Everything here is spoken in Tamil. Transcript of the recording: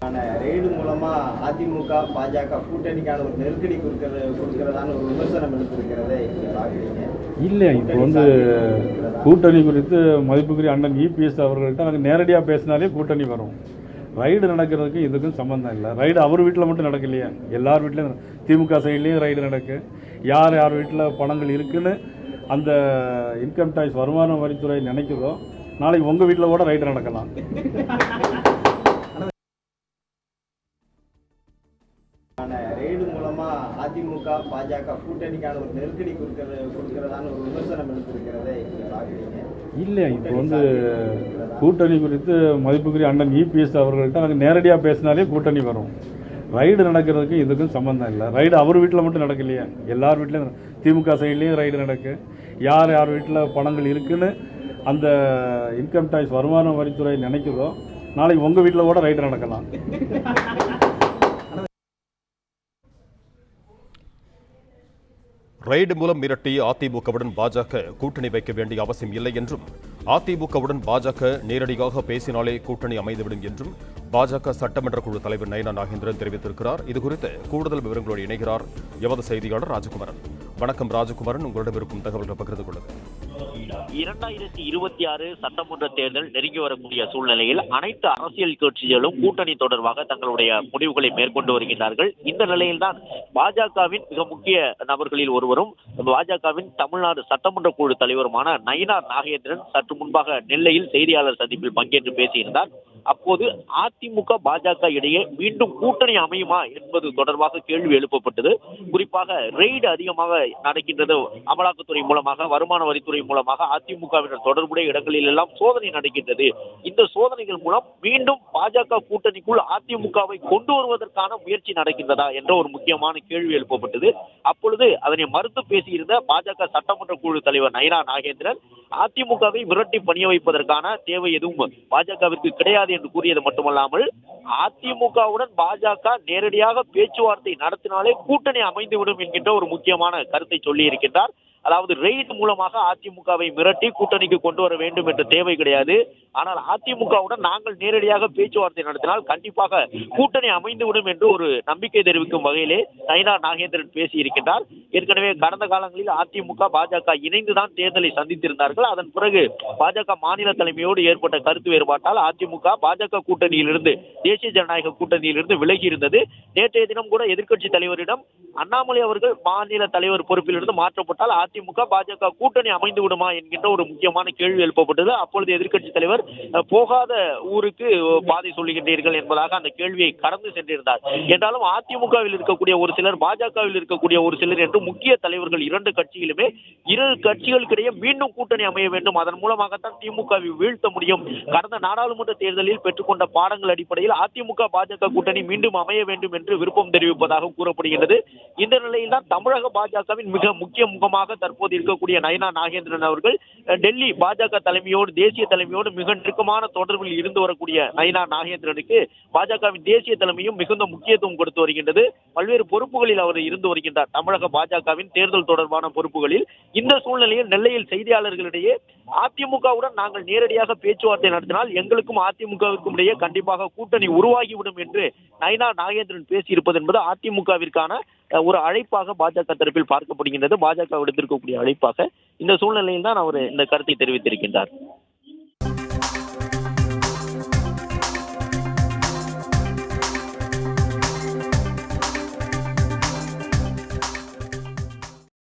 ரெய்டு மூலமா அதிமுக பாஜக கூட்டணிக்கான ஒரு நெருக்கடி கொடுக்கிறதான ஒரு விமர்சனம் எடுத்திருக்கிறதை பார்க்குறீங்க. இல்லை, இப்போ கூட்டணி குறித்து மதிப்புக்குரிய அண்ணன் இபிஎஸ் அவர்கள்ட்ட நாங்கள் நேரடியாக பேசினாலே கூட்டணி வரும். ரைடு நடக்கிறதுக்கு இதுக்கும் சம்மந்தம் இல்லை. ரைடு அவர் வீட்டில் மட்டும் நடக்கலையா, எல்லார் வீட்லேயும் திமுக சைட்லேயும் ரைடு நடக்கு. யார் யார் வீட்டில் பணங்கள் இருக்குன்னு அந்த இன்கம் டேக்ஸ் வருமான வரித்துறை நினைக்குதோ, நாளைக்கு உங்கள் வீட்டில் கூட ரைடு நடக்கலாம். ரெய்டு மூலமா அதிமுக பாஜக கூட்டணிக்கான ஒரு நெருக்கடி கொடுக்கிறதான ஒரு விமர்சனம் எடுத்திருக்கிறதை பார்க்குறீங்க. இல்லை, இப்போ கூட்டணி குறித்து மதிப்புக்குரிய அண்ணன் இபிஎஸ் அவர்கள்ட்ட நாங்கள் நேரடியாக பேசினாலே கூட்டணி வரும். ரைடு நடக்கிறதுக்கு இதுக்கும் சம்மந்தம் இல்லை. ரைடு அவர் வீட்டில் மட்டும் நடக்கலையா, எல்லார் வீட்லேயும் திமுக சைட்லேயும் ரைடு நடக்கு. யார் யார் வீட்டில் பணங்கள் இருக்குன்னு அந்த இன்கம் டேக்ஸ் வருமான வரித்துறை நினைக்குதோ, நாளைக்கு உங்கள் வீட்டில் கூட ரைடு நடக்கலாம். ரெய்டு மூலம் மிரட்டி அதிமுகவுடன் பாஜக கூட்டணி வைக்க வேண்டிய அவசியம் இல்லை என்றும், அதிமுகவுடன் பாஜக நேரடியாக பேசினாலே கூட்டணி அமைந்துவிடும் என்றும் பாஜக சட்டமன்ற குழு தலைவர் நயினா நாகேந்திரன் தெரிவித்திருக்கிறார். இதுகுறித்து கூடுதல் விவரங்களோடு இணைகிறார் எமது செய்தியாளர் ராஜகுமாரன். வணக்கம் ராஜகுமாரன், உங்களிடம் இருக்கும் தகவல்களை பகிர்ந்து கொள்ளுங்கள். 2026 சட்டமன்ற தேர்தல் நெருங்கி வரக்கூடிய சூழ்நிலையில் அனைத்து அரசியல் கட்சிகளும் கூட்டணி தொடர்பாக தங்களுடைய முடிவுகளை மேற்கொண்டு வருகின்றார்கள். இந்த நிலையில்தான் பாஜகவின் மிக முக்கிய நபர்களில் ஒருவரும் பாஜகவின் தமிழ்நாடு சட்டமன்ற குழு தலைவருமான நயினா நாகேந்திரன் சற்று முன்பாக நெல்லையில் செய்தியாளர் சந்திப்பில் பங்கேற்று பேசியிருந்தார். அப்போது அதிமுக பாஜக இடையே மீண்டும் கூட்டணி அமையுமா என்பது தொடர்பாக கேள்வி எழுப்பப்பட்டது. குறிப்பாக ரெய்டு அதிகமாக நடக்கின்றது, அமலாக்கத்துறை மூலமாக வருமான வரித்துறை மூலமாக அதிமுகவினர் தொடர்புடைய இடங்களில் எல்லாம் சோதனை நடக்கின்றது. இந்த சோதனைகள் மூலம் மீண்டும் பாஜக கூட்டணிக்குள் அதிமுகவை கொண்டு வருவதற்கான முயற்சி நடக்கின்றதா என்ற ஒரு முக்கியமான கேள்வி எழுப்பப்பட்டது. அப்பொழுது அதனை மறுத்து பேசியிருந்த பாஜக சட்டமன்ற குழு தலைவர் நயினா நாகேந்திரன் அதிமுகவை விரட்டி பணிய வைப்பதற்கான தேவை எதுவும் பாஜகவிற்கு கிடையாது என்று கூறியது மட்டுமல்லாமல், அதிமுகவுடன் பாஜக நேரடியாக பேச்சுவார்த்தை நடத்தினாலே கூட்டணி அமைந்துவிடும் என்கின்ற ஒரு முக்கியமான கருத்தை சொல்லி இருக்கின்றார். அதாவது ரெய்டு மூலமாக அதிமுகவை மிரட்டி கூட்டணிக்கு கொண்டு வர வேண்டும் என்ற தேவை கிடையாது. ஆனால் அதிமுகவுடன் நாங்கள் நேரடியாக பேச்சுவார்த்தை நடத்தினால் கண்டிப்பாக கூட்டணி அமைந்துவிடும் என்று ஒரு நம்பிக்கை தெரிவிக்கும் வகையிலே நயினா நாகேந்திரன் பேசி இருக்கின்றார். ஏற்கனவே கடந்த காலங்களில் அதிமுக பாஜக இணைந்துதான் தேர்தலை சந்தித்திருந்தார்கள். அதன் பிறகு பாஜக மாநில தலைமையோடு ஏற்பட்ட கருத்து வேறுபாட்டால் அதிமுக பாஜக கூட்டணியிலிருந்து, தேசிய ஜனநாயக கூட்டணியிலிருந்து விலகி இருந்தது. நேற்றைய தினம் கூட எதிர்க்கட்சி தலைவரிடம் அண்ணாமலை அவர்கள் மாநில தலைவர் பொறுப்பிலிருந்து மாற்றப்பட்டால் அதிமுக பாஜக கூட்டணி அமைந்து விடுமா என்கின்ற ஒரு முக்கியமான கேள்வி எழுப்பப்பட்டது. அப்பொழுது எதிர்க்கட்சி தலைவர் போகாத ஊருக்கு பாதை சொல்லுகின்றீர்கள் என்பதாக அந்த கேள்வியை கடந்து சென்றிருந்தார். என்றாலும் அதிமுகவில் இருக்கக்கூடிய ஒரு சிலர், பாஜகவில் இருக்கக்கூடிய ஒரு சிலர் என்று முக்கிய தலைவர்கள் இரண்டு கட்சியிலுமே இரு கட்சிகளுக்கிடையே மீண்டும் கூட்டணி அமைய வேண்டும், அதன் மூலமாகத்தான் திமுகவை வீழ்த்த முடியும், கடந்த நாடாளுமன்ற தேர்தலில் பெற்றுக்கொண்ட பாடங்கள் அடிப்படையில் அதிமுக பாஜக கூட்டணி மீண்டும் அமைய வேண்டும் என்று விருப்பம் தெரிவிப்பதாக கூறப்படுகிறது. இந்த நிலையில் தான் தமிழக பாஜகவின் மிக முக்கிய முகமாக தற்போது இருக்கக்கூடிய நயினா நாகேந்திரன் அவர்கள் டெல்லி பாஜக தலைமையோடு, தேசிய தலைமையோடு மிக நெருக்கமான தொடர்பில் இருந்து வரக்கூடிய நயினா நாகேந்திரனுக்கு பாஜகவின் தேசிய தலைமையும் மிகுந்த முக்கியத்துவம் கொடுத்து வருகின்றது. பல்வேறு பொறுப்புகளில் அவர் இருந்து வருகின்றார், தமிழக பாஜகவின் தேர்தல் தொடர்பான பொறுப்புகளில். இந்த சூழ்நிலையில் நெல்லையில் செய்தியாளர்களிடையே அதிமுகவுடன் நாங்கள் நேரடியாக பேச்சுவார்த்தை நடத்தினால் எங்களுக்கும் அதிமுகவிற்கும் இடையே கண்டிப்பாக கூட்டணி உருவாகிவிடும் என்று நயினா நாகேந்திரன் பேசியிருப்பது என்பது அதிமுகவிற்கான ஒரு அழைப்பாக பாஜக தரப்பில் பார்க்கப்படுகின்றது. பாஜக விடுத்திருக்கக்கூடிய அழைப்பாக இந்த சூழ்நிலையில் தான் அவர் இந்த கருத்தை தெரிவித்திருக்கின்றார்.